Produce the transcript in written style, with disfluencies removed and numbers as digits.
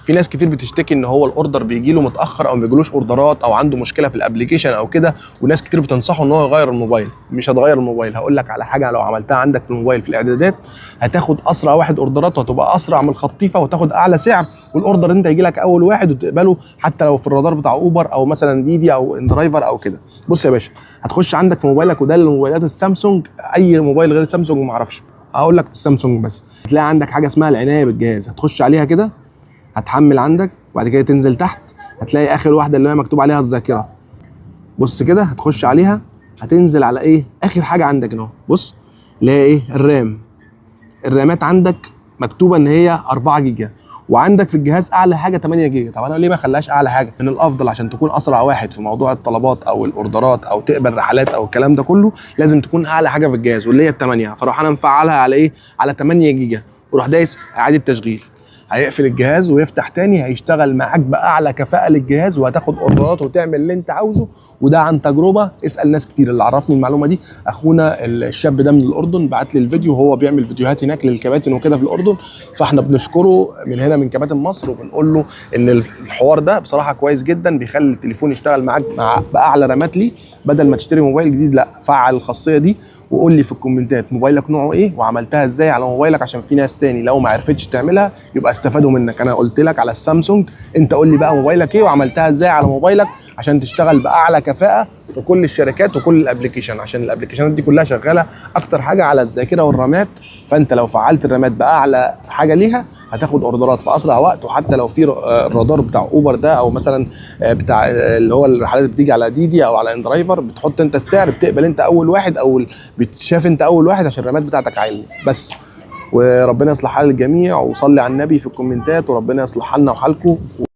في ناس كتير بتشتكي ان هو الاوردر بيجي له متاخر او ما بيجيلوش اوردرات او عنده مشكله في الابلكيشن او كده، وناس كتير بتنصحه ان هو يغير الموبايل. مش هتغير الموبايل، هقول لك على حاجه لو عملتها عندك في الموبايل في الاعدادات هتاخد اسرع واحد اوردرات، وهتبقى اسرع من الخطيفه، وتاخد اعلى سعر، والاوردر انت هيجي لك اول واحد وتقبله حتى لو في الرادار بتاع اوبر او مثلا ديدي او اندرايفر او كده. بص يا باشا، هتخش عندك في موبايلك، وده الموبايلات السامسونج، اي موبايل غير السامسونج ما اعرفش، هقول لك في السامسونج بس، هتلاقي عندك حاجه اسمها العنايه بالجهاز، هتخش عليها كده، هتحمل عندك، وبعد كده تنزل تحت هتلاقي اخر واحده اللي هي مكتوب عليها الذاكره. بص كده، هتخش عليها، هتنزل على ايه اخر حاجه عندك هنا، بص اللي هي ايه، الرام. الرامات عندك مكتوبه ان هي 4 جيجا، وعندك في الجهاز اعلى حاجه 8 جيجا. طب انا ليه ما اخليهاش اعلى حاجه؟ من الافضل عشان تكون اسرع واحد في موضوع الطلبات او الاوردرات او تقبل رحلات او الكلام ده كله، لازم تكون اعلى حاجه في الجهاز، واللي هي ال8. فاروح انا مفعلها على ايه، على 8 جيجا، وروح دايس اعاده تشغيل، هيقفل الجهاز ويفتح تاني، هيشتغل معاك باعلى كفاءه للجهاز، وهتاخد اوردرات وتعمل اللي انت عاوزه. وده عن تجربه، اسال ناس كتير. اللي عرفني المعلومه دي اخونا الشاب ده من الاردن، بعت لي الفيديو وهو بيعمل فيديوهات هناك للكباتن وكده في الاردن، فاحنا بنشكره من هنا من كباتن مصر، وبنقول له ان الحوار ده بصراحه كويس جدا، بيخلي التليفون يشتغل معاك باعلى رامات ليه، بدل ما تشتري موبايل جديد. لا، فعل الخاصيه دي وقول لي في الكومنتات موبايلك نوعه ايه وعملتها ازاي على موبايلك، عشان في ناس تاني لو ما عرفتش تعملها يبقى استفادوا منك. انا قلت لك على السامسونج، انت قول لي بقى موبايلك ايه وعملتها ازاي على موبايلك عشان تشتغل باعلى كفاءه في كل الشركات وكل الابلكيشن، عشان الابلكيشنات دي كلها شغاله اكتر حاجه على الذاكره والرامات. فانت لو فعلت الرامات باعلى حاجه ليها هتاخد اوردرات في اسرع وقت. وحتى لو في الرادار بتاع اوبر ده او مثلا بتاع اللي هو الرحلات بتيجي على ديدي او على اندرايفر، بتحط انت السعر، بتقبل انت اول واحد او بتشاف انت اول واحد عشان الرامات بتاعتك عاليه بس. وربنا يصلح حال الجميع، وصلي على النبي في الكومنتات، وربنا يصلح حالنا وحالكم.